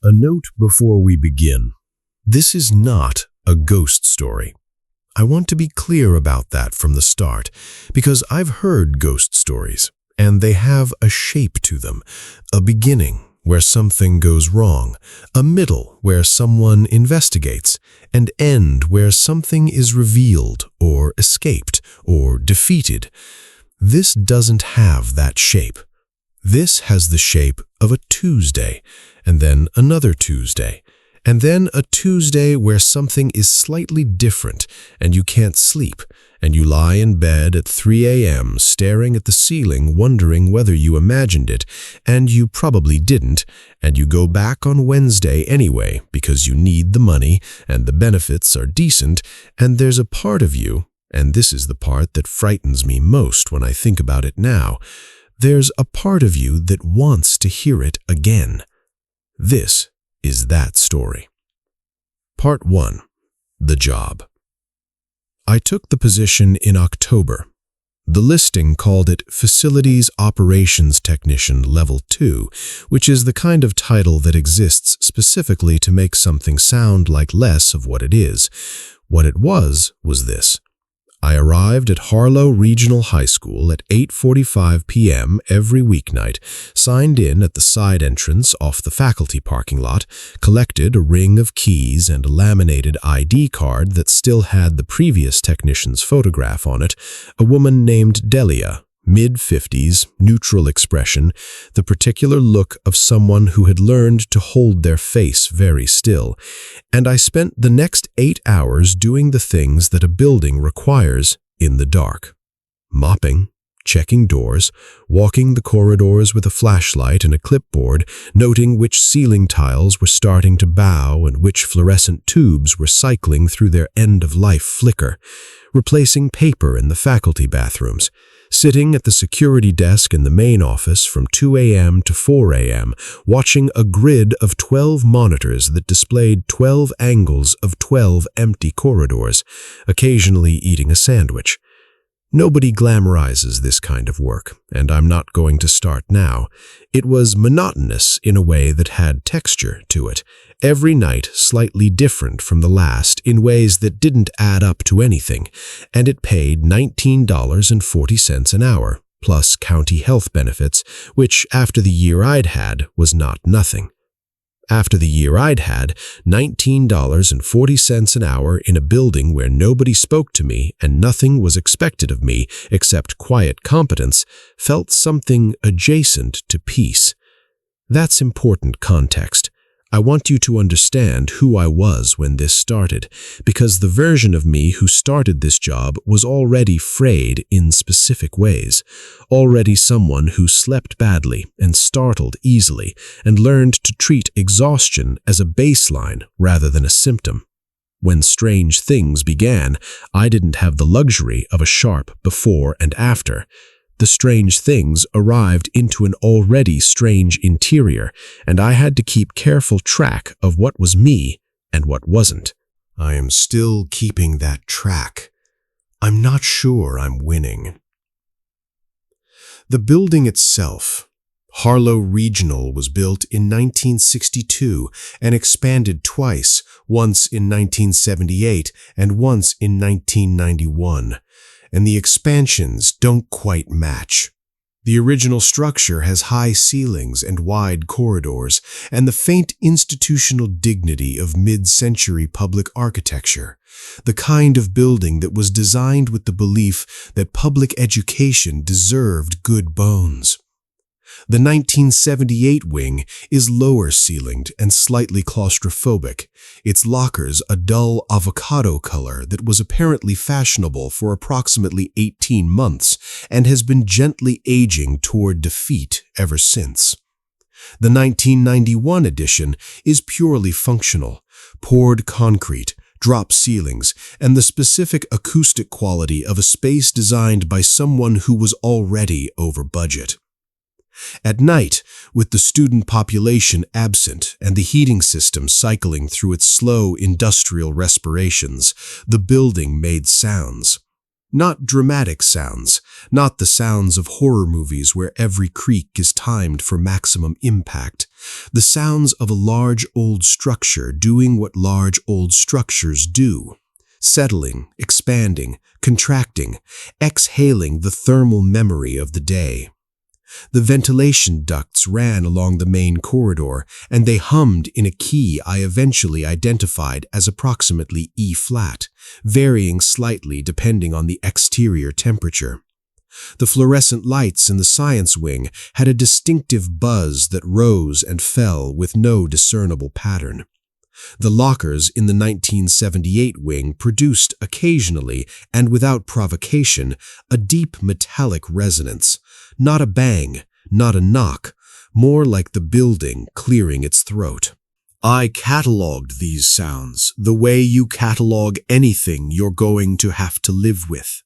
A note before we begin. This is not a ghost story. I want to be clear about that from the start, because I've heard ghost stories, and they have a shape to them, a beginning where something goes wrong, a middle where someone investigates, and end where something is revealed or escaped or defeated. This doesn't have that shape. This has the shape of a Tuesday, and then another Tuesday, and then a Tuesday where something is slightly different and you can't sleep, and you lie in bed at 3 a.m. staring at the ceiling wondering whether you imagined it, and you probably didn't, and you go back on Wednesday anyway because you need the money and the benefits are decent, and there's a part of you, and this is the part that frightens me most when I think about it now, there's a part of you that wants to hear it again. This is that story. Part 1. The job. I took the position in October. The listing called it Facilities Operations Technician Level 2, which is the kind of title that exists specifically to make something sound like less of what it is. What it was this. I arrived at Harlow Regional High School at 8:45 p.m. every weeknight, signed in at the side entrance off the faculty parking lot, collected a ring of keys and a laminated ID card that still had the previous technician's photograph on it, a woman named Delia, mid-50s, neutral expression, the particular look of someone who had learned to hold their face very still, and I spent the next 8 hours doing the things that a building requires in the dark. Mopping, checking doors, walking the corridors with a flashlight and a clipboard, noting which ceiling tiles were starting to bow and which fluorescent tubes were cycling through their end-of-life flicker, replacing paper in the faculty bathrooms, sitting at the security desk in the main office from 2 a.m. to 4 a.m., watching a grid of 12 monitors that displayed 12 angles of 12 empty corridors, occasionally eating a sandwich. Nobody glamorizes this kind of work, and I'm not going to start now. It was monotonous in a way that had texture to it, every night slightly different from the last in ways that didn't add up to anything, and it paid $19.40 an hour, plus county health benefits, which after the year I'd had was not nothing. After the year I'd had, $19.40 an hour in a building where nobody spoke to me and nothing was expected of me except quiet competence, felt something adjacent to peace. That's important context. I want you to understand who I was when this started, because the version of me who started this job was already frayed in specific ways, already someone who slept badly and startled easily and learned to treat exhaustion as a baseline rather than a symptom. When strange things began, I didn't have the luxury of a sharp before and after. The strange things arrived into an already strange interior, and I had to keep careful track of what was me and what wasn't. I am still keeping that track. I'm not sure I'm winning. The building itself, Harlow Regional, was built in 1962 and expanded twice, once in 1978 and once in 1991. And the expansions don't quite match. The original structure has high ceilings and wide corridors, and the faint institutional dignity of mid-century public architecture, the kind of building that was designed with the belief that public education deserved good bones. The 1978 wing is lower-ceilinged and slightly claustrophobic, its lockers a dull avocado color that was apparently fashionable for approximately 18 months and has been gently aging toward defeat ever since. The 1991 edition is purely functional, poured concrete, drop ceilings, and the specific acoustic quality of a space designed by someone who was already over budget. At night, with the student population absent and the heating system cycling through its slow industrial respirations, the building made sounds. Not dramatic sounds, not the sounds of horror movies where every creak is timed for maximum impact. The sounds of a large old structure doing what large old structures do. Settling, expanding, contracting, exhaling the thermal memory of the day. The ventilation ducts ran along the main corridor, and they hummed in a key I eventually identified as approximately E-flat, varying slightly depending on the exterior temperature. The fluorescent lights in the science wing had a distinctive buzz that rose and fell with no discernible pattern. The lockers in the 1978 wing produced occasionally, and without provocation, a deep metallic resonance. Not a bang, not a knock, more like the building clearing its throat. I cataloged these sounds the way you catalog anything you're going to have to live with.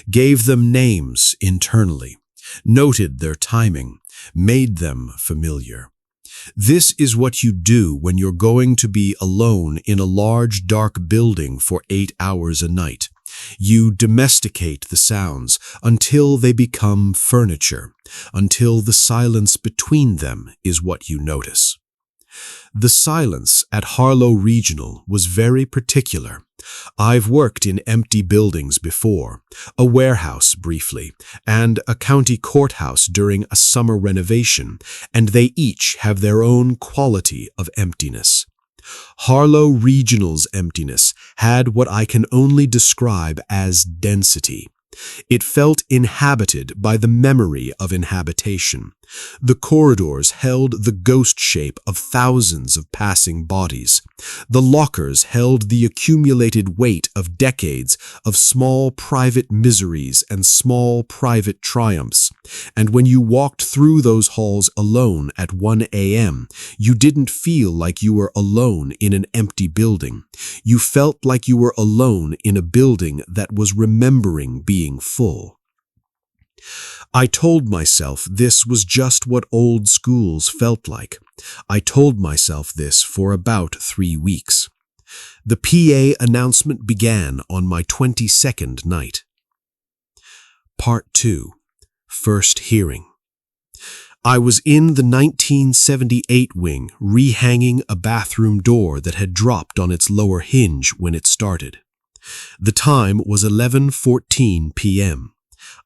Gave them names internally, noted their timing, made them familiar. This is what you do when you're going to be alone in a large dark building for 8 hours a night. You domesticate the sounds until they become furniture, until the silence between them is what you notice. The silence at Harlow Regional was very particular. I've worked in empty buildings before, a warehouse briefly, and a county courthouse during a summer renovation, and they each have their own quality of emptiness. Harlow Regional's emptiness had what I can only describe as density. It felt inhabited by the memory of inhabitation. The corridors held the ghost shape of thousands of passing bodies. The lockers held the accumulated weight of decades of small private miseries and small private triumphs. And when you walked through those halls alone at 1 a.m., you didn't feel like you were alone in an empty building. You felt like you were alone in a building that was remembering being full. I told myself this was just what old schools felt like. I told myself this for about 3 weeks. The PA announcement began on my 22nd night. Part 2. First hearing. I was in the 1978 wing, rehanging a bathroom door that had dropped on its lower hinge when it started. The time was 11:14 p.m.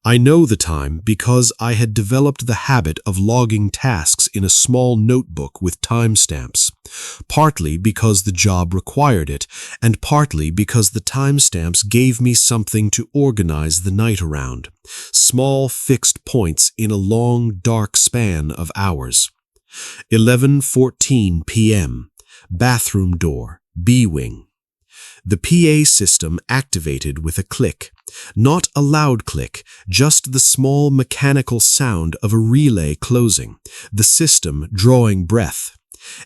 I know the time because I had developed the habit of logging tasks in a small notebook with timestamps, partly because the job required it, and partly because the timestamps gave me something to organize the night around, small fixed points in a long, dark span of hours. 11:14 p.m., bathroom door, B-wing. The PA system activated with a click. Not a loud click, just the small mechanical sound of a relay closing, the system drawing breath.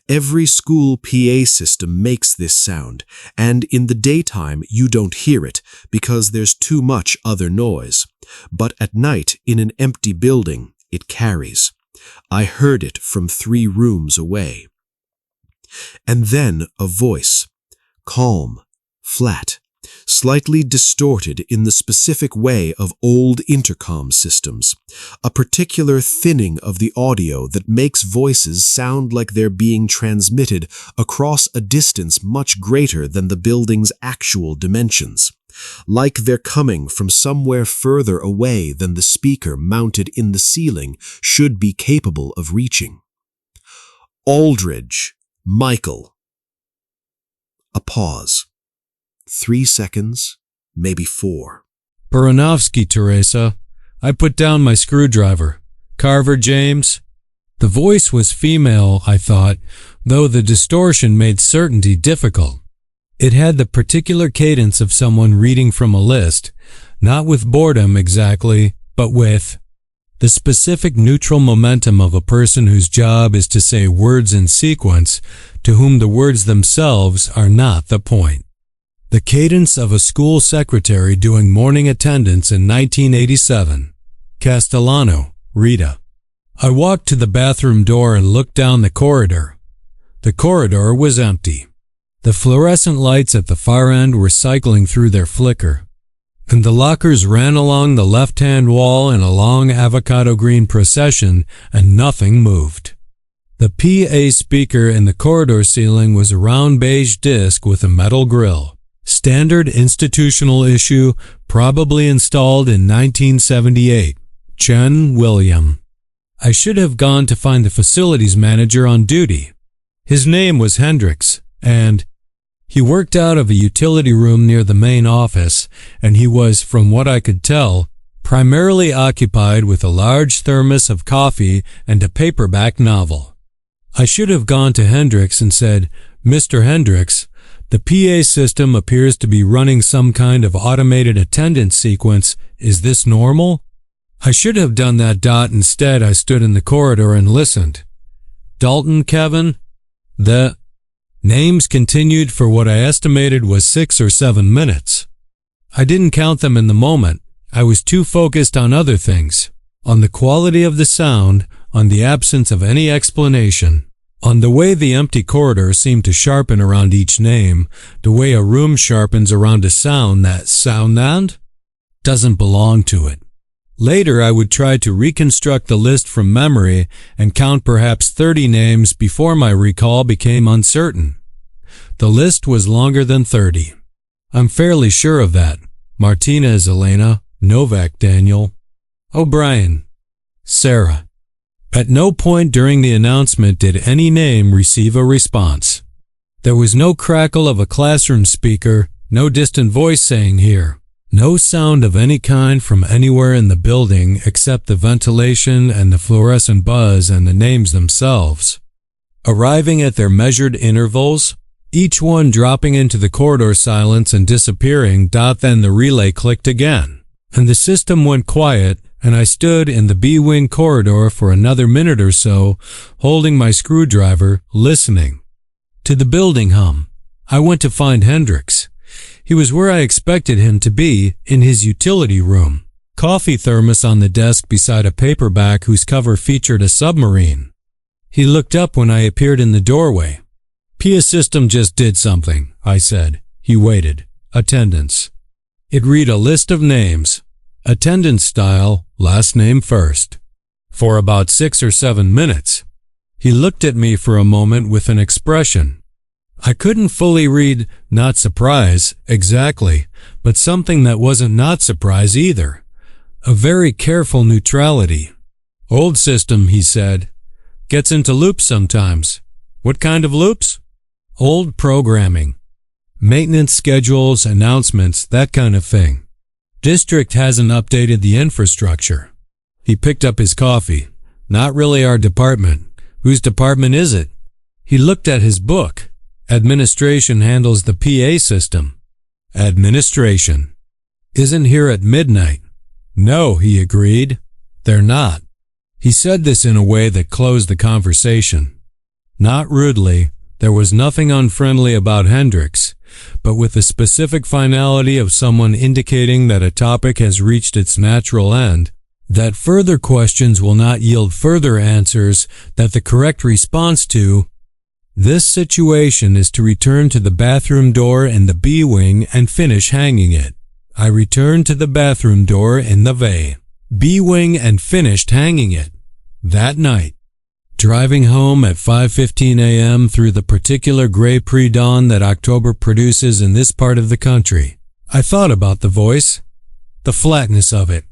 Every school PA system makes this sound, and in the daytime you don't hear it because there's too much other noise. But at night, in an empty building, it carries. I heard it from 3 rooms away. And then a voice, calm, flat, slightly distorted in the specific way of old intercom systems, a particular thinning of the audio that makes voices sound like they're being transmitted across a distance much greater than the building's actual dimensions, like they're coming from somewhere further away than the speaker mounted in the ceiling should be capable of reaching. Aldridge, Michael. A pause. 3 seconds, maybe 4. Baranovsky, Teresa. I put down my screwdriver. Carver, James. The voice was female, I thought, though the distortion made certainty difficult. It had the particular cadence of someone reading from a list, not with boredom exactly, but with the specific neutral momentum of a person whose job is to say words in sequence, to whom the words themselves are not the point. The cadence of a school secretary doing morning attendance in 1987. Castellano, Rita. I walked to the bathroom door and looked down the corridor. The corridor was empty. The fluorescent lights at the far end were cycling through their flicker. and the lockers ran along the left-hand wall in a long avocado green procession, and nothing moved. The PA speaker in the corridor ceiling was a round beige disc with a metal grill. Standard institutional issue, probably installed in 1978. Chen William. I should have gone to find the facilities manager on duty. His name was Hendricks, and he worked out of a utility room near the main office, and he was, from what I could tell, primarily occupied with a large thermos of coffee and a paperback novel. I should have gone to Hendricks and said, "Mr. Hendricks, the PA system appears to be running some kind of automated attendance sequence. Is this normal?" I should have done that. Instead, I stood in the corridor and listened. "Dalton, Kevin?" The names continued for what I estimated was 6 or 7 minutes. I didn't count them in the moment. I was too focused on other things, on the quality of the sound, on the absence of any explanation, on the way the empty corridor seemed to sharpen around each name, the way a room sharpens around a sound that sound doesn't belong to it. Later, I would try to reconstruct the list from memory and count perhaps 30 names before my recall became uncertain. The list was longer than 30. I'm fairly sure of that. Martinez Elena, Novak Daniel, O'Brien, Sarah. At no point during the announcement did any name receive a response. There was no crackle of a classroom speaker, no distant voice saying "here." No sound of any kind from anywhere in the building except the ventilation and the fluorescent buzz and the names themselves, arriving at their measured intervals, each one dropping into the corridor silence and disappearing. Then the relay clicked again, and the system went quiet, and I stood in the B-wing corridor for another minute or so, holding my screwdriver, listening to the building hum. I went to find Hendricks. He was where I expected him to be, in his utility room. Coffee thermos on the desk beside a paperback whose cover featured a submarine. He looked up when I appeared in the doorway. "PA system just did something," I said. He waited. "Attendance." It read a list of names. Attendance style, last name first. For about 6 or 7 minutes. He looked at me for a moment with an expression. I couldn't fully read "not surprise" exactly, but something that wasn't not surprise either. A very careful neutrality. "Old system," he said. "Gets into loops sometimes." "What kind of loops?" "Old programming. Maintenance schedules, announcements, that kind of thing. District hasn't updated the infrastructure." He picked up his coffee. "Not really our department." "Whose department is it?" He looked at his book. "Administration handles the PA system." "Administration isn't here at midnight." "No," he agreed. "They're not." He said this in a way that closed the conversation. Not rudely, there was nothing unfriendly about Hendricks, but with the specific finality of someone indicating that a topic has reached its natural end, that further questions will not yield further answers, that the correct response to this situation is to return to the bathroom door in the B-wing and finish hanging it. I returned to the bathroom door in the B-wing and finished hanging it. That night, driving home at 5:15 a.m. through the particular gray pre-dawn that October produces in this part of the country, I thought about the voice, the flatness of it,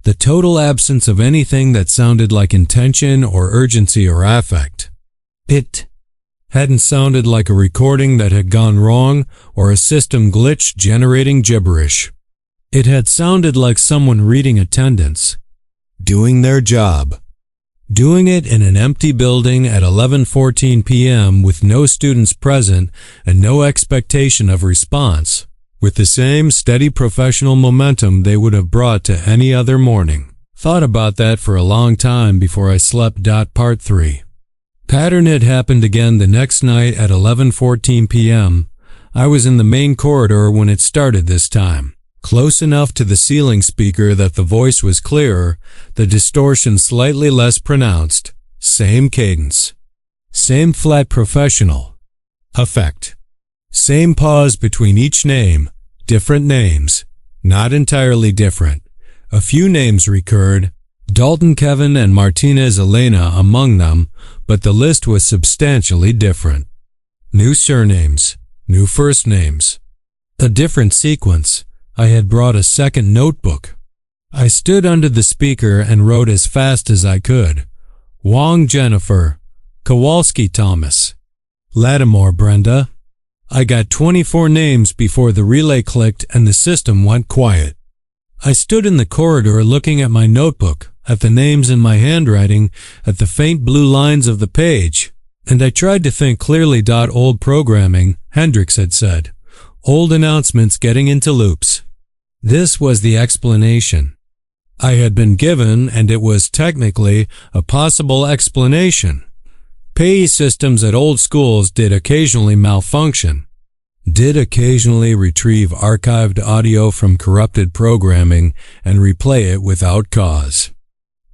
the total absence of anything that sounded like intention or urgency or affect. It hadn't sounded like a recording that had gone wrong or a system glitch generating gibberish. It had sounded like someone reading attendance, doing their job, doing it in an empty building at 11:14 p.m. with no students present and no expectation of response, with the same steady professional momentum they would have brought to any other morning. Thought about that for a long time before I slept. Part 3. Pattern had happened again the next night at 11:14 p.m. I was in the main corridor when it started this time, close enough to the ceiling speaker that the voice was clearer, the distortion slightly less pronounced, same cadence, same flat professional effect, same pause between each name, different names, not entirely different. A few names recurred, Dalton Kevin and Martinez Elena among them, but the list was substantially different. New surnames, new first names. A different sequence. I had brought a second notebook. I stood under the speaker and wrote as fast as I could. Wong Jennifer, Kowalski Thomas, Lattimore Brenda. I got 24 names before the relay clicked and the system went quiet. I stood in the corridor looking at my notebook, at the names in my handwriting, at the faint blue lines of the page, and I tried to think clearly. Old programming, Hendricks had said. Old announcements getting into loops. This was the explanation I had been given, and it was technically a possible explanation. PAE systems at old schools did occasionally malfunction, did occasionally retrieve archived audio from corrupted programming and replay it without cause.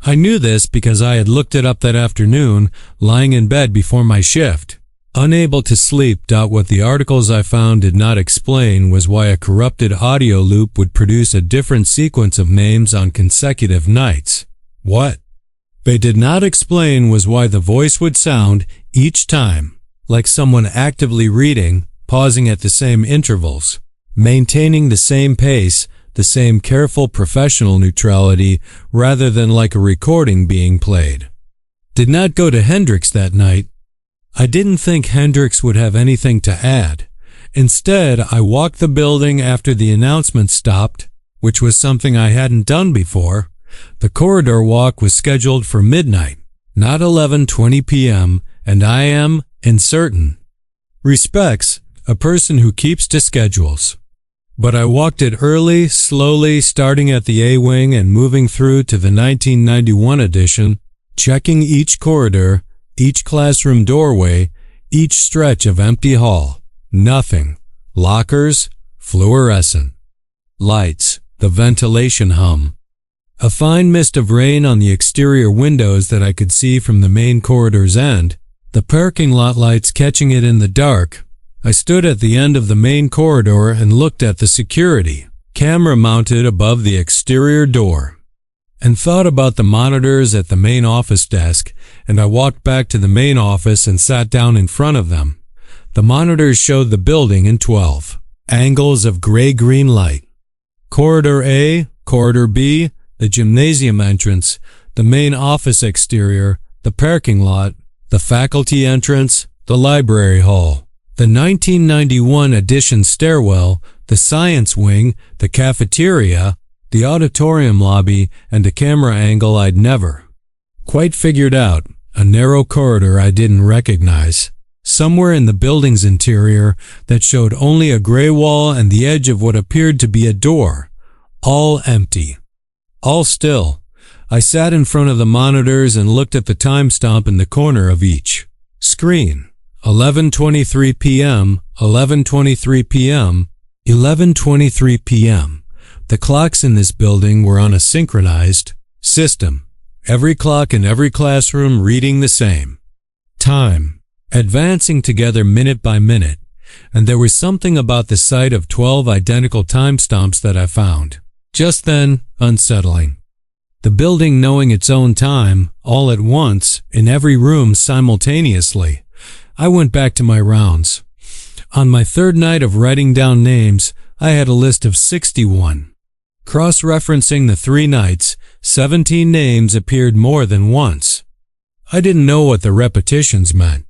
I knew this because I had looked it up that afternoon, lying in bed before my shift. Unable to sleep. What the articles I found did not explain was why a corrupted audio loop would produce a different sequence of names on consecutive nights. What they did not explain was why the voice would sound, each time, like someone actively reading, pausing at the same intervals, maintaining the same pace, the same careful professional neutrality, rather than like a recording being played. Did not go to Hendricks that night. I didn't think Hendricks would have anything to add. Instead, I walked the building after the announcement stopped, which was something I hadn't done before. The corridor walk was scheduled for midnight, not 11:20 p.m., and I am, in certain respects, a person who keeps to schedules. But I walked it early, slowly, starting at the A-wing and moving through to the 1991 edition, checking each corridor, each classroom doorway, each stretch of empty hall. Nothing. Lockers, fluorescent. Lights, the ventilation hum. A fine mist of rain on the exterior windows that I could see from the main corridor's end, the parking lot lights catching it in the dark. I stood at the end of the main corridor and looked at the security camera mounted above the exterior door, and thought about the monitors at the main office desk, and I walked back to the main office and sat down in front of them. The monitors showed the building in 12 angles of gray-green light. Corridor A, Corridor B, the gymnasium entrance, the main office exterior, the parking lot, the faculty entrance, the library hall, the 1991 edition stairwell, the science wing, the cafeteria, the auditorium lobby, and a camera angle I'd never quite figured out, a narrow corridor I didn't recognize, somewhere in the building's interior that showed only a gray wall and the edge of what appeared to be a door, all empty, all still. I sat in front of the monitors and looked at the time stamp in the corner of each screen. 11:23 p.m., 11:23 p.m., 11:23 p.m. The clocks in this building were on a synchronized system. Every clock in every classroom reading the same time, advancing together minute by minute, and there was something about the sight of 12 identical timestamps that I found just then unsettling. The building knowing its own time, all at once, in every room simultaneously. I went back to my rounds. On my third night of writing down names, I had a list of 61. Cross-referencing the 3 nights, 17 names appeared more than once. I didn't know what the repetitions meant.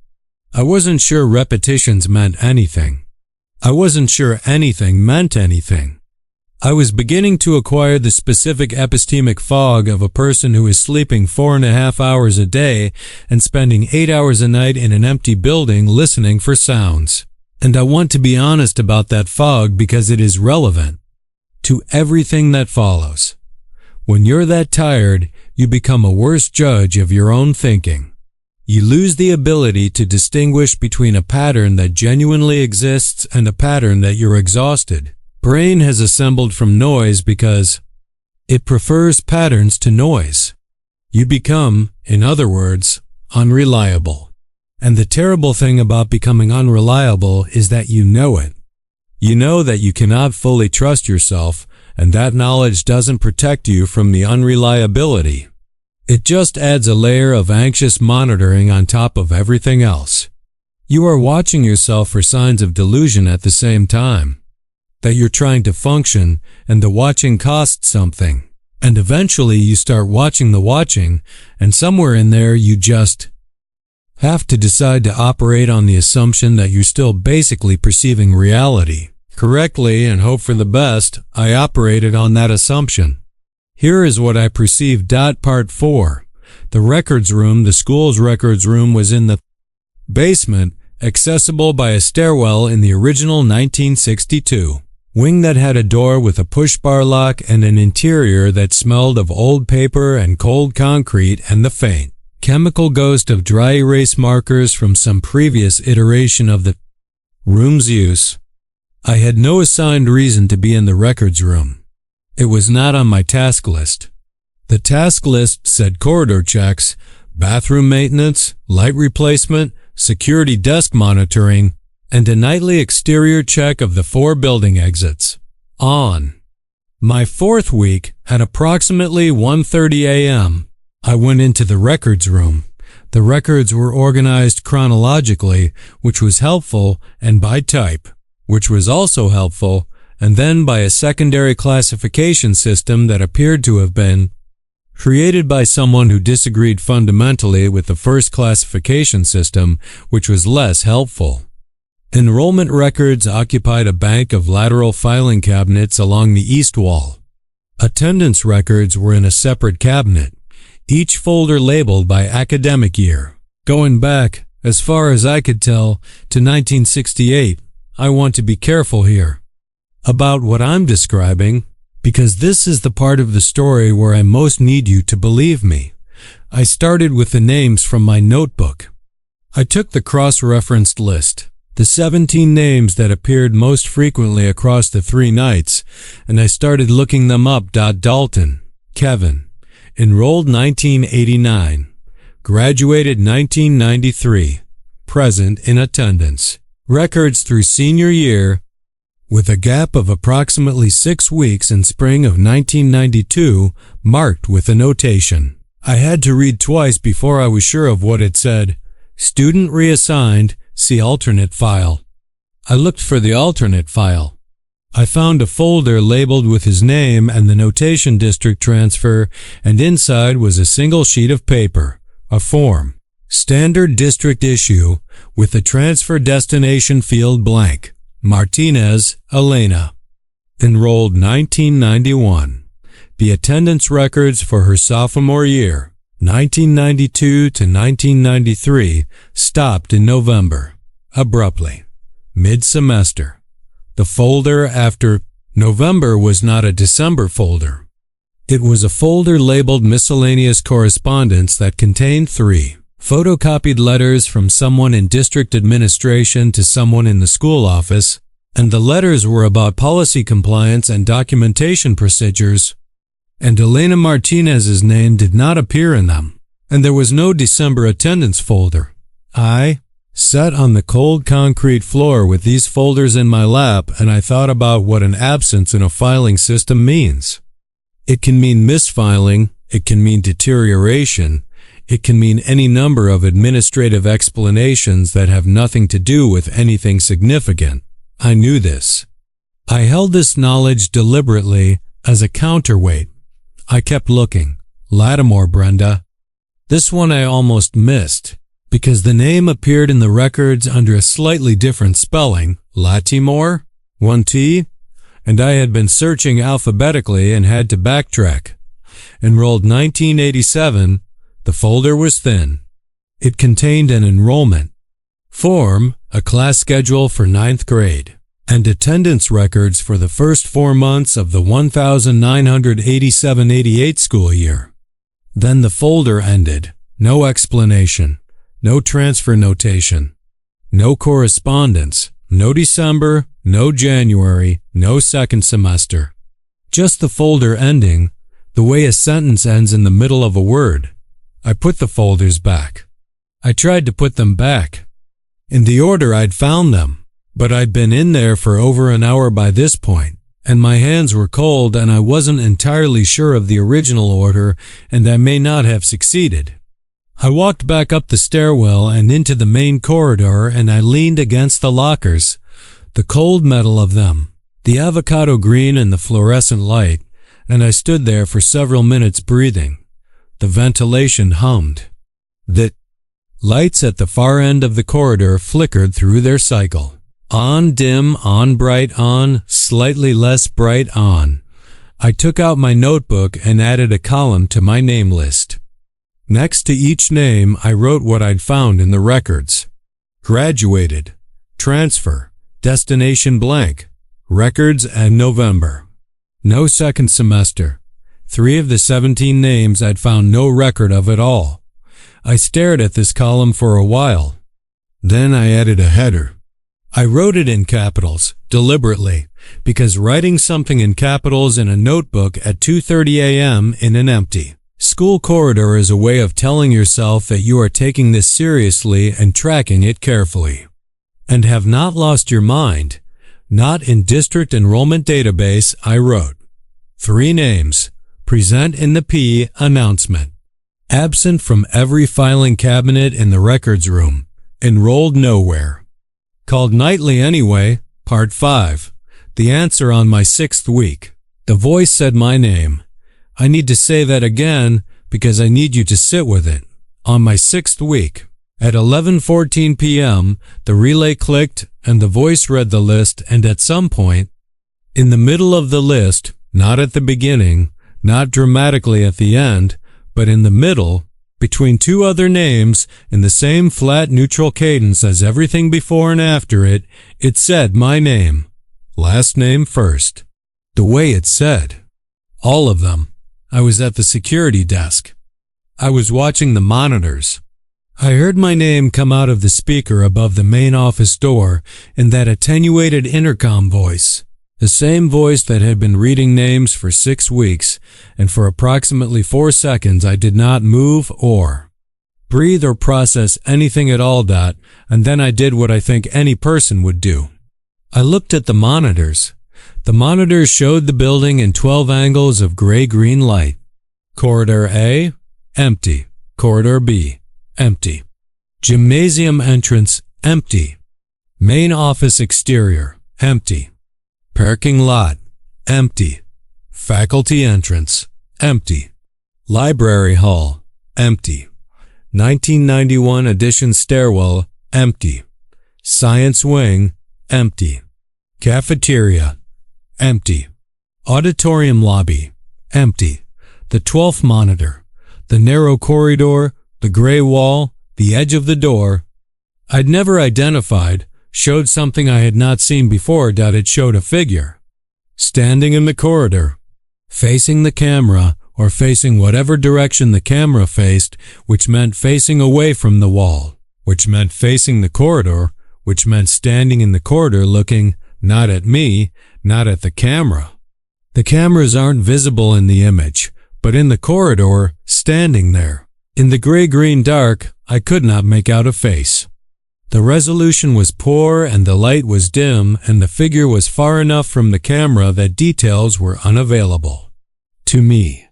I wasn't sure repetitions meant anything. I wasn't sure anything meant anything. I was beginning to acquire the specific epistemic fog of a person who is sleeping 4.5 hours a day and spending 8 hours a night in an empty building listening for sounds. And I want to be honest about that fog because it is relevant to everything that follows. When you're that tired, you become a worse judge of your own thinking. You lose the ability to distinguish between a pattern that genuinely exists and a pattern that you're exhausted. Brain has assembled from noise because it prefers patterns to noise. You become, in other words, unreliable. And the terrible thing about becoming unreliable is that you know it. You know that you cannot fully trust yourself, and that knowledge doesn't protect you from the unreliability. It just adds a layer of anxious monitoring on top of everything else. You are watching yourself for signs of delusion at the same time. That you're trying to function, and the watching costs something. And eventually you start watching the watching, and somewhere in there you just have to decide to operate on the assumption that you're still basically perceiving reality correctly and hope for the best. I operated on that assumption. Here is what I perceived. Part 4. The records room. The school's records room was in the basement, accessible by a stairwell in the original 1962 wing that had a door with a push-bar lock and an interior that smelled of old paper and cold concrete and the faint chemical ghost of dry erase markers from some previous iteration of the room's use. I had no assigned reason to be in the records room. It was not on my task list. The task list said corridor checks, bathroom maintenance, light replacement, security desk monitoring, and a nightly exterior check of the 4 building exits. On my 4th week, at approximately 1:30 a.m., I went into the records room. The records were organized chronologically, which was helpful, and by type, which was also helpful, and then by a secondary classification system that appeared to have been created by someone who disagreed fundamentally with the first classification system, which was less helpful. Enrollment records occupied a bank of lateral filing cabinets along the east wall. Attendance records were in a separate cabinet, each folder labeled by academic year. Going back, as far as I could tell, to 1968, I want to be careful here about what I'm describing, because this is the part of the story where I most need you to believe me. I started with the names from my notebook. I took the cross-referenced list, the 17 names that appeared most frequently across the 3 nights, and I started looking them up. Dalton, Kevin, enrolled 1989, graduated 1993, present in attendance, records through senior year, with a gap of approximately 6 weeks in spring of 1992, marked with a notation. I had to read twice before I was sure of what it said. Student reassigned, see alternate file. I looked for the alternate file. I found a folder labeled with his name and the notation district transfer, and inside was a single sheet of paper, a form, standard district issue, with the transfer destination field blank. Martinez, Elena, enrolled 1991. The attendance records for her sophomore year, 1992 to 1993, stopped in November, abruptly, mid-semester. The folder after November was not a December folder. It was a folder labeled miscellaneous correspondence that contained 3 photocopied letters from someone in district administration to someone in the school office, and the letters were about policy compliance and documentation procedures, and Elena Martinez's name did not appear in them, and there was no December attendance folder. I sat on the cold concrete floor with these folders in my lap, and I thought about what an absence in a filing system means. It can mean misfiling, it can mean deterioration, it can mean any number of administrative explanations that have nothing to do with anything significant. I knew this. I held this knowledge deliberately as a counterweight. I kept looking. Lattimore, Brenda. This one I almost missed, because the name appeared in the records under a slightly different spelling, Lattimore, 1T, and I had been searching alphabetically and had to backtrack. Enrolled 1987, the folder was thin. It contained an enrollment form, a class schedule for 9th grade, and attendance records for the first 4 months of the 1987-88 school year. Then the folder ended. No explanation, no transfer notation, no correspondence, no December, no January, no second semester. Just the folder ending, the way a sentence ends in the middle of a word. I put the folders back. I tried to put them back in the order I'd found them, but I'd been in there for over an hour by this point. and my hands were cold, and I wasn't entirely sure of the original order, and I may not have succeeded. I walked back up the stairwell and into the main corridor, and I leaned against the lockers, the cold metal of them, the avocado green and the fluorescent light, and I stood there for several minutes breathing. The ventilation hummed. The lights at the far end of the corridor flickered through their cycle. On, dim, on, bright, on, slightly less bright, on. I took out my notebook and added a column to my name list. Next to each name, I wrote what I'd found in the records. Graduated, transfer, destination blank, records and November. No second semester. 3 of the 17 names I'd found no record of at all. I stared at this column for a while. Then I added a header. I wrote it in capitals, deliberately, because writing something in capitals in a notebook at 2:30 a.m. in an empty school corridor is a way of telling yourself that you are taking this seriously and tracking it carefully. And have not lost your mind. Not in district enrollment database, I wrote. 3 names. Present in the P announcement. Absent from every filing cabinet in the records room. Enrolled nowhere. Called nightly anyway, part 5. The answer on my 6th week. The voice said my name. I need to say that again because I need you to sit with it. On my 6th week. At 11:14 p.m., the relay clicked and the voice read the list, and at some point, in the middle of the list, not at the beginning, not dramatically at the end, but in the middle, between 2 other names, in the same flat neutral cadence as everything before and after it, it said my name, last name first. The way it said. All of them. I was at the security desk. I was watching the monitors. I heard my name come out of the speaker above the main office door in that attenuated intercom voice, the same voice that had been reading names for 6 weeks, and for approximately 4 seconds I did not move or breathe or process anything at all. And then I did what I think any person would do. I looked at the monitors. The monitors showed the building in 12 angles of gray-green light. Corridor A, empty. Corridor B, empty. Gymnasium entrance, empty. Main office exterior, empty. Parking lot, empty. Faculty entrance, empty. Library hall, empty. 1991 edition stairwell, empty. Science wing, empty. Cafeteria, empty. Auditorium lobby, empty. The 12th monitor, the narrow corridor, the gray wall, the edge of the door, I'd never identified, showed something I had not seen before. It showed a figure, standing in the corridor, facing the camera or facing whatever direction the camera faced, which meant facing away from the wall, which meant facing the corridor, which meant standing in the corridor looking not at me, not at the camera. The cameras aren't visible in the image, but in the corridor, standing there. In the gray-green dark, I could not make out a face. The resolution was poor and the light was dim, and the figure was far enough from the camera that details were unavailable. To me,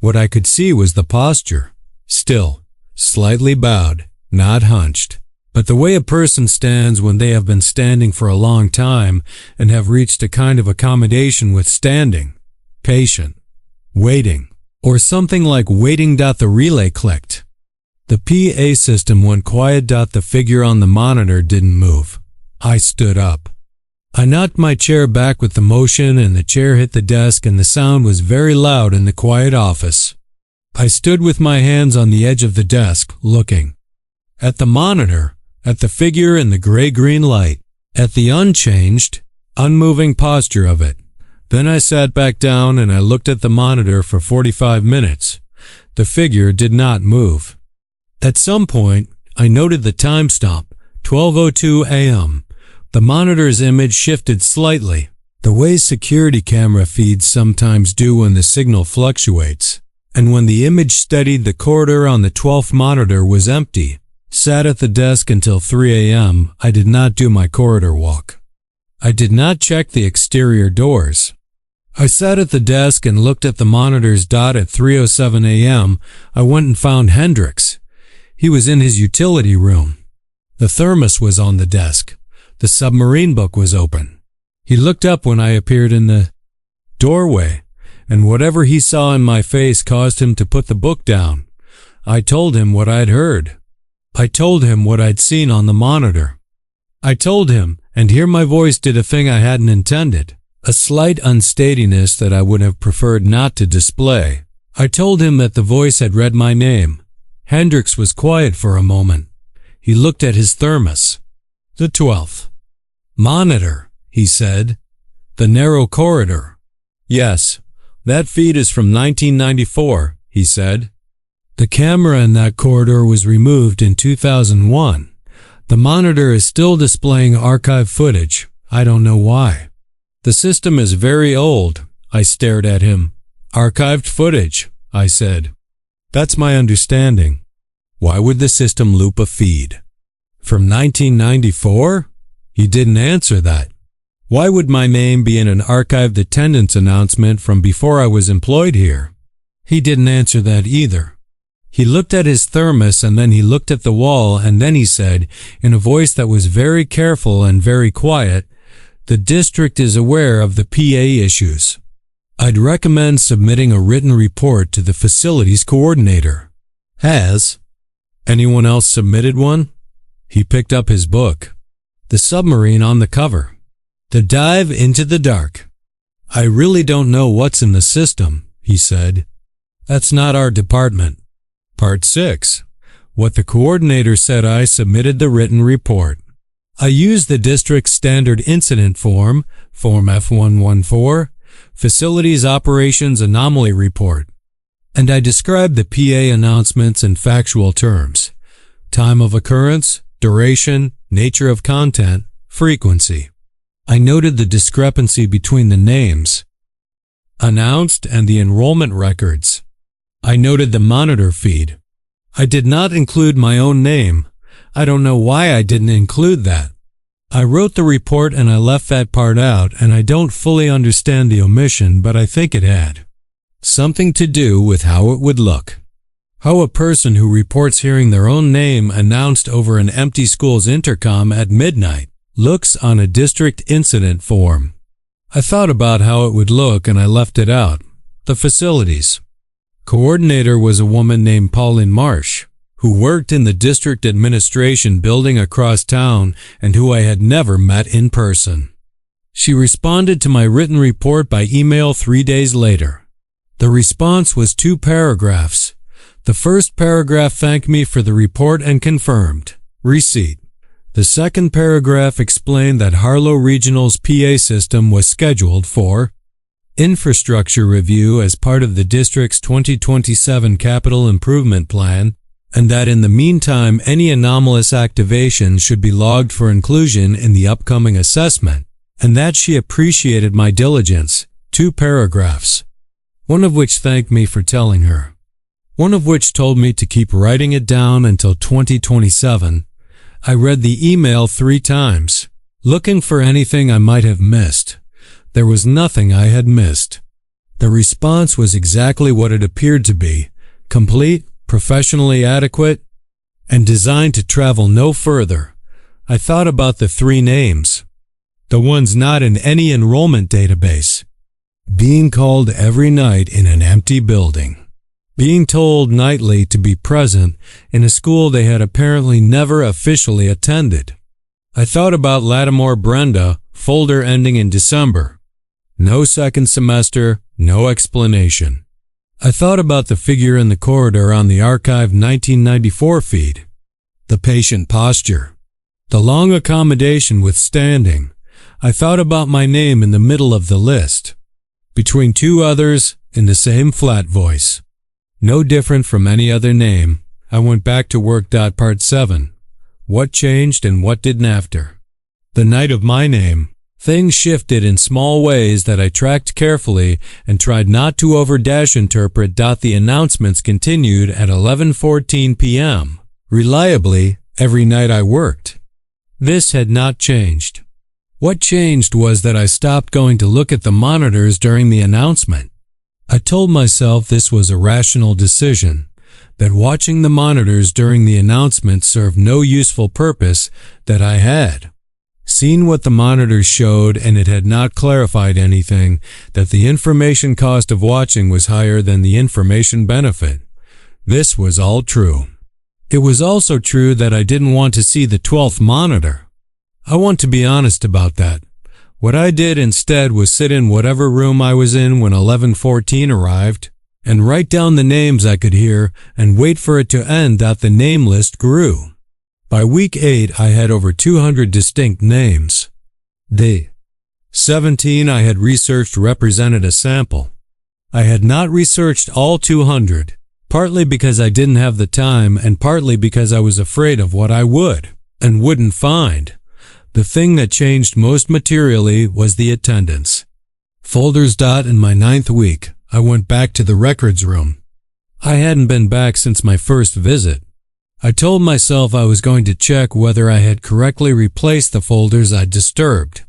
what I could see was the posture, still, slightly bowed, not hunched. But the way a person stands when they have been standing for a long time and have reached a kind of accommodation with standing, patient, waiting, or something like waiting. The relay clicked. The PA system went quiet. The figure on the monitor didn't move. I stood up. I knocked my chair back with the motion, and the chair hit the desk, and the sound was very loud in the quiet office. I stood with my hands on the edge of the desk, looking at the monitor, at the figure in the gray-green light, at the unchanged, unmoving posture of it. Then I sat back down and I looked at the monitor for 45 minutes. The figure did not move. At some point, I noted the time stamp, 12:02 a.m. The monitor's image shifted slightly, the way security camera feeds sometimes do when the signal fluctuates. And when the image steadied, the corridor on the 12th monitor was empty. Sat at the desk until 3 a.m. I did not do my corridor walk. I did not check the exterior doors. I sat at the desk and looked at the monitor's dot at 3:07 a.m. I went and found Hendricks. He was in his utility room. The thermos was on the desk. The submarine book was open. He looked up when I appeared in the doorway, and whatever he saw in my face caused him to put the book down. I told him what I'd heard. I told him what I'd seen on the monitor. I told him, and here my voice did a thing I hadn't intended, a slight unsteadiness that I would have preferred not to display. I told him that the voice had read my name. Hendricks was quiet for a moment. He looked at his thermos. The 12th. Monitor, he said. The narrow corridor. Yes, that feed is from 1994, he said. The camera in that corridor was removed in 2001. The monitor is still displaying archive footage. I don't know why. The system is very old. I stared at him. Archived footage, I said. That's my understanding. Why would the system loop a feed? From 1994? He didn't answer that. Why would my name be in an archived attendance announcement from before I was employed here? He didn't answer that either. He looked at his thermos and then he looked at the wall and then he said, in a voice that was very careful and very quiet, the district is aware of the PA issues. I'd recommend submitting a written report to the facilities coordinator. Has anyone else submitted one? He picked up his book. The submarine on the cover. The dive into the dark. I really don't know what's in the system, he said. That's not our department. Part 6. What the coordinator said. I submitted the written report. I used the district's standard incident form, Form F114, Facilities Operations Anomaly Report, and I described the PA announcements in factual terms. Time of occurrence, duration, nature of content, frequency. I noted the discrepancy between the names announced and the enrollment records. I noted the monitor feed. I did not include my own name. I don't know why I didn't include that. I wrote the report and I left that part out, and I don't fully understand the omission, but I think it had something to do with how it would look. How a person who reports hearing their own name announced over an empty school's intercom at midnight looks on a district incident form. I thought about how it would look and I left it out. The facilities coordinator was a woman named Pauline Marsh, who worked in the district administration building across town and who I had never met in person. She responded to my written report by email 3 days later. The response was 2 paragraphs. The first paragraph thanked me for the report and confirmed receipt. The second paragraph explained that Harlow Regional's PA system was scheduled for infrastructure review as part of the district's 2027 capital improvement plan, and that in the meantime any anomalous activation should be logged for inclusion in the upcoming assessment, and that she appreciated my diligence. 2 paragraphs, one of which thanked me for telling her, one of which told me to keep writing it down until 2027. I read the email 3 times, looking for anything I might have missed. There was nothing I had missed. The response was exactly what it appeared to be, complete, professionally adequate, and designed to travel no further. I thought about the 3 names, the ones not in any enrollment database, being called every night in an empty building, being told nightly to be present in a school they had apparently never officially attended. I thought about Lattimore Brenda, folder ending in December. No second semester, no explanation. I thought about the figure in the corridor on the archived 1994 feed, the patient posture, the long accommodation with standing. I thought about my name in the middle of the list, between 2 others in the same flat voice. No different from any other name. I went back to work. Part 7. What changed and what didn't after. The night of my name, things shifted in small ways that I tracked carefully and tried not to over-interpret. The announcements continued at 11:14 p.m. reliably every night I worked. This had not changed. What changed was that I stopped going to look at the monitors during the announcement. I told myself this was a rational decision, that watching the monitors during the announcement served no useful purpose that I had seen what the monitors showed, and it had not clarified anything, that the information cost of watching was higher than the information benefit. This was all true. It was also true that I didn't want to see the 12th monitor. I want to be honest about that. What I did instead was sit in whatever room I was in when 11:14 arrived, and write down the names I could hear and wait for it to end that the name list grew. By week 8, I had over 200 distinct names. The 17 I had researched represented a sample. I had not researched all 200, partly because I didn't have the time and partly because I was afraid of what I would and wouldn't find. The thing that changed most materially was the attendance. Folders. In my 9th week, I went back to the records room. I hadn't been back since my first visit. I told myself I was going to check whether I had correctly replaced the folders I'd disturbed.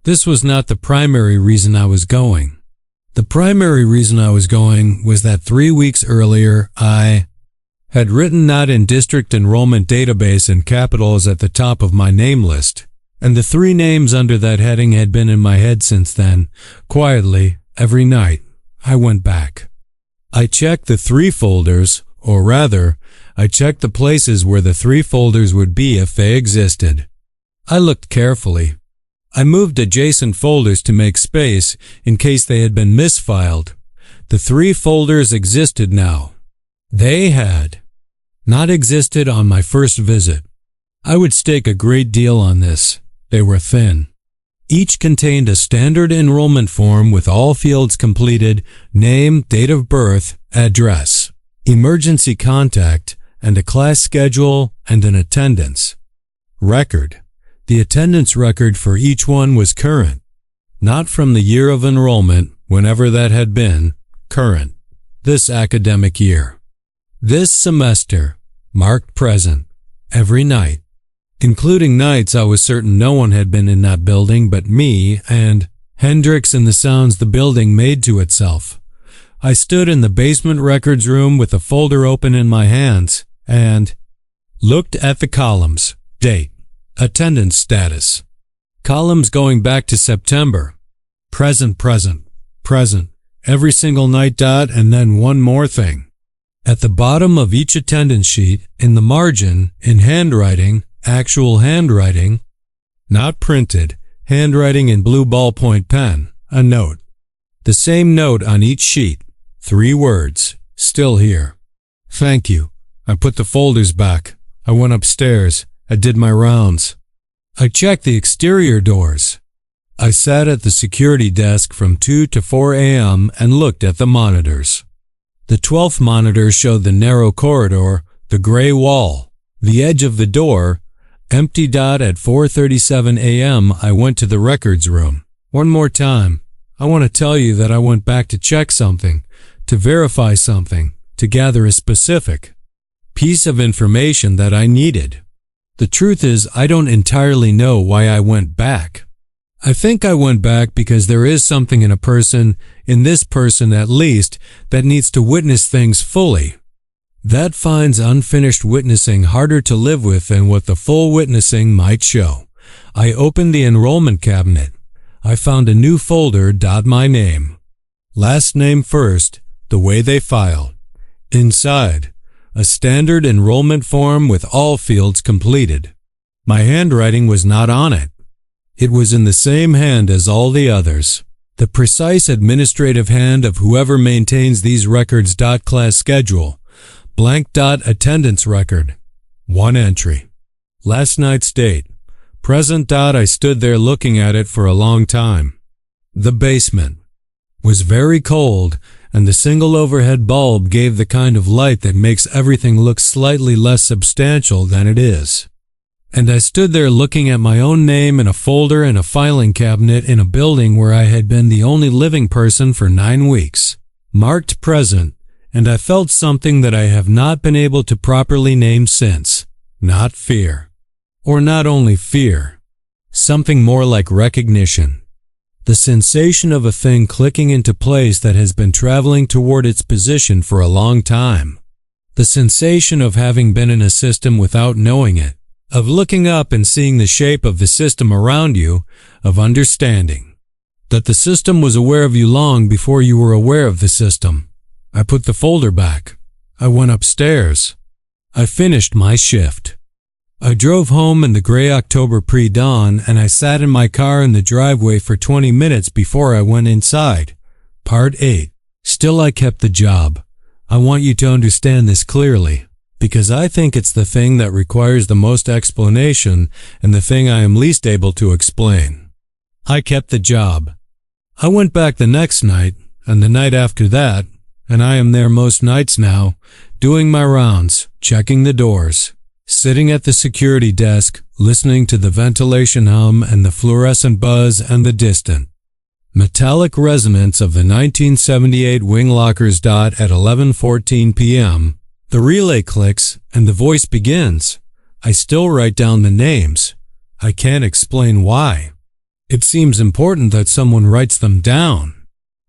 This was not the primary reason I was going. The primary reason I was going was that 3 weeks earlier I had written "not in district enrollment database" in capitals at the top of my name list, and the 3 names under that heading had been in my head since then. Quietly, every night, I went back. I checked the 3 folders, or rather, I checked the places where the 3 folders would be if they existed. I looked carefully. I moved adjacent folders to make space in case they had been misfiled. The 3 folders existed now. They had not existed on my first visit. I would stake a great deal on this. They were thin. Each contained a standard enrollment form with all fields completed: name, date of birth, address, emergency contact, and a class schedule and an attendance record. The attendance record for each one was current, not from the year of enrollment, whenever that had been, current, this academic year. This semester, marked present, every night, including nights I was certain no one had been in that building but me and Hendrix and the sounds the building made to itself. I stood in the basement records room with a folder open in my hands and looked at the columns: date, attendance status, columns going back to September, present, every single night. And then one more thing. At the bottom of each attendance sheet, in the margin, in handwriting, actual handwriting, not printed, handwriting in blue ballpoint pen, a note. The same note on each sheet, 3 words, still here. Thank you. I put the folders back. I went upstairs. I did my rounds. I checked the exterior doors. I sat at the security desk from 2 to 4 a.m. and looked at the monitors. The 12th monitor showed the narrow corridor, the gray wall, the edge of the door, empty. At 4:37 a.m. I went to the records room. One more time. I want to tell you that I went back to check something, to verify something, to gather a specific piece of information that I needed. The truth is, I don't entirely know why I went back. I think I went back because there is something in a person, in this person at least, that needs to witness things fully. That finds unfinished witnessing harder to live with than what the full witnessing might show. I opened the enrollment cabinet. I found a new folder. My name, last name first, the way they filed. Inside, a standard enrollment form with all fields completed. My handwriting was not on it. It was in the same hand as all the others, the precise administrative hand of whoever maintains these records. Class schedule, blank. Attendance record, 1 entry. Last night's date, present. I stood there looking at it for a long time. The basement was very cold, and the single overhead bulb gave the kind of light that makes everything look slightly less substantial than it is. And I stood there looking at my own name in a folder in a filing cabinet in a building where I had been the only living person for 9 weeks, marked present, and I felt something that I have not been able to properly name since. Not fear. Or not only fear. Something more like recognition. The sensation of a thing clicking into place that has been traveling toward its position for a long time. The sensation of having been in a system without knowing it, of looking up and seeing the shape of the system around you, of understanding that the system was aware of you long before you were aware of the system. I put the folder back. I went upstairs. I finished my shift. I drove home in the gray October pre-dawn, and I sat in my car in the driveway for 20 minutes before I went inside. Part 8. Still, I kept the job. I want you to understand this clearly, because I think it's the thing that requires the most explanation and the thing I am least able to explain. I kept the job. I went back the next night, and the night after that, and I am there most nights now, doing my rounds, checking the doors, sitting at the security desk, listening to the ventilation hum and the fluorescent buzz and the distant metallic resonance of the 1978 wing lockers. At 11:14 p.m., the relay clicks and the voice begins. I still write down the names. I can't explain why. It seems important that someone writes them down.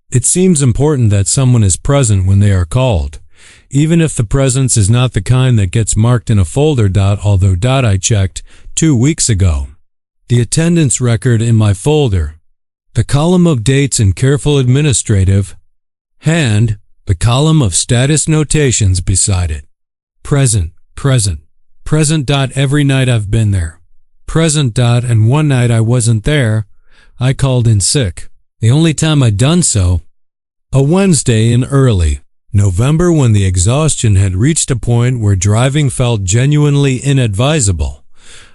It seems important that someone is present when they are called, even if the presence is not the kind that gets marked in a folder. Although I checked 2 weeks ago the attendance record in my folder, the column of dates in careful administrative, and the column of status notations beside it. Present, present, present. Every night I've been there. Present. And one night I wasn't there. I called in sick. The only time I'd done so, a Wednesday in early November, when the exhaustion had reached a point where driving felt genuinely inadvisable.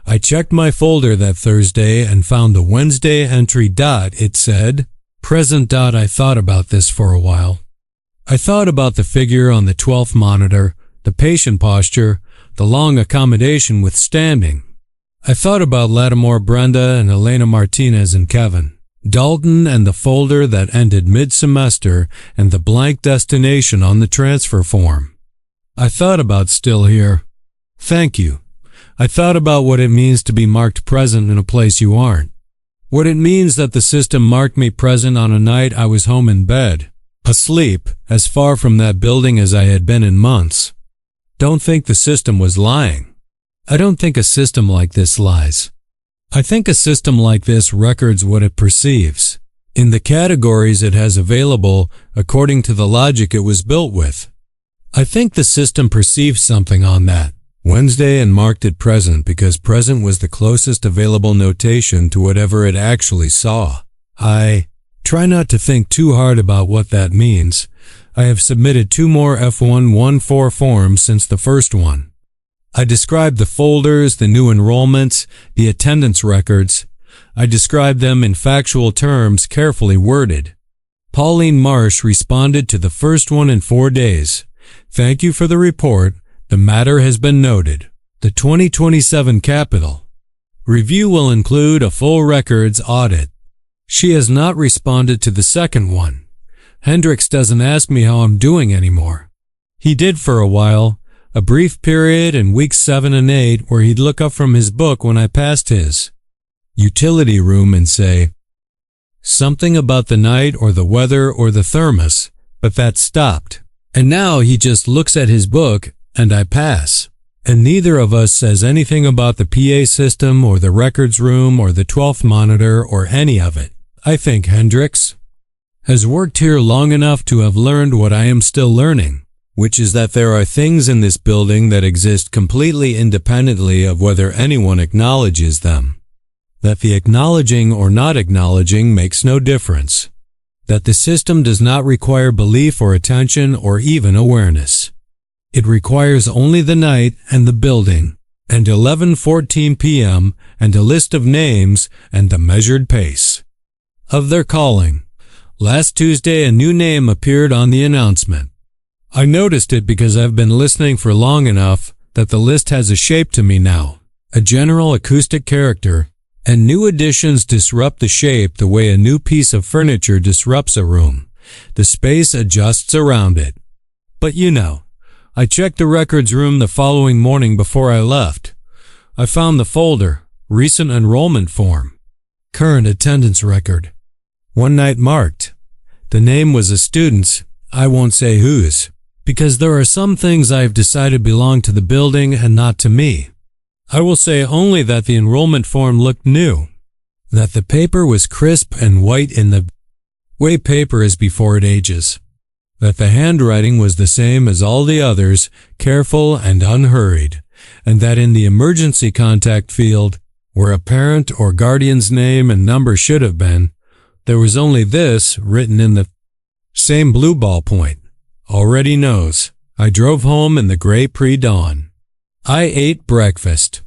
I checked my folder that Thursday and found the Wednesday entry. It said, present. I thought about this for a while. I thought about the figure on the 12th monitor, the patient posture, the long accommodation with standing. I thought about Lattimore, Brenda, and Elena Martinez and Kevin, Dalton, and the folder that ended mid-semester, and the blank destination on the transfer form. I thought about still here. Thank you. I thought about what it means to be marked present in a place you aren't. What it means that the system marked me present on a night I was home in bed, asleep, as far from that building as I had been in months. Don't think the system was lying. I don't think a system like this lies. I think a system like this records what it perceives, in the categories it has available according to the logic it was built with. I think the system perceives something on that Wednesday and marked it present because present was the closest available notation to whatever it actually saw. I try not to think too hard about what that means. I have submitted 2 more F114 forms since the first one. I described the folders, the new enrollments, the attendance records. I described them in factual terms carefully worded. Pauline Marsh responded to the first one in 4 days. Thank you for the report. The matter has been noted. The 2027 Capital Review will include a full records audit. She has not responded to the second one. Hendricks doesn't ask me how I'm doing anymore. He did for a while. A brief period in weeks 7 and 8 where he'd look up from his book when I passed his utility room and say something about the night or the weather or the thermos, but that stopped. And now he just looks at his book and I pass. And neither of us says anything about the PA system or the records room or the 12th monitor or any of it. I think Hendricks has worked here long enough to have learned what I am still learning, which is that there are things in this building that exist completely independently of whether anyone acknowledges them. That the acknowledging or not acknowledging makes no difference. That the system does not require belief or attention or even awareness. It requires only the night and the building, and 11:14 p.m. and a list of names and the measured pace of their calling. Last Tuesday a new name appeared on the announcement. I noticed it because I've been listening for long enough that the list has a shape to me now, a general acoustic character, and new additions disrupt the shape the way a new piece of furniture disrupts a room. The space adjusts around it. But you know, I checked the records room the following morning before I left. I found the folder, recent enrollment form. Current attendance record. One night marked. The name was a student's, I won't say whose, because there are some things I have decided belong to the building and not to me. I will say only that the enrollment form looked new, that the paper was crisp and white in the way paper is before it ages, that the handwriting was the same as all the others, careful and unhurried, and that in the emergency contact field, where a parent or guardian's name and number should have been, there was only this written in the same blue ballpoint. Already knows. I drove home in the gray pre-dawn. I ate breakfast.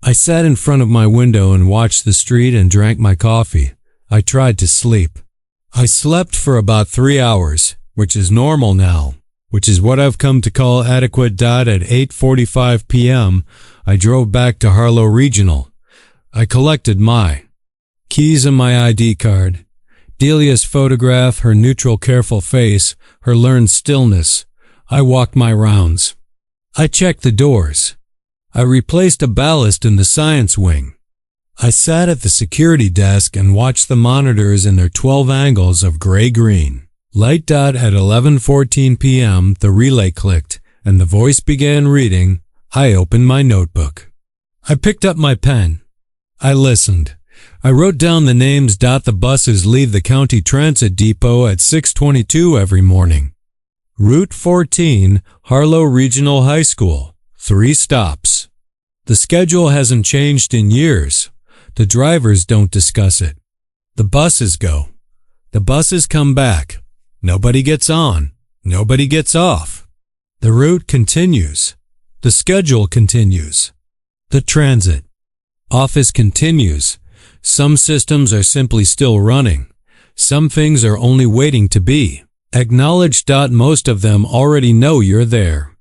I sat in front of my window and watched the street and drank my coffee. I tried to sleep. I slept for about 3 hours, which is normal now, which is what I've come to call adequate. At 8:45 p.m., I drove back to Harlow Regional. I collected my keys and my ID card, Delia's photograph, her neutral, careful face, her learned stillness. I walked my rounds. I checked the doors. I replaced a ballast in the science wing. I sat at the security desk and watched the monitors in their 12 angles of gray-green. Light. At 11:14 p.m., the relay clicked, and the voice began reading. I opened my notebook. I picked up my pen. I listened. I wrote down the names. The buses leave the county transit depot at 6:22 every morning. Route 14, Harlow Regional High School. 3 stops. The schedule hasn't changed in years. The drivers don't discuss it. The buses go. The buses come back. Nobody gets on. Nobody gets off. The route continues. The schedule continues. The transit office continues. Some systems are simply still running. Some things are only waiting to be acknowledged. Most of them already know you're there.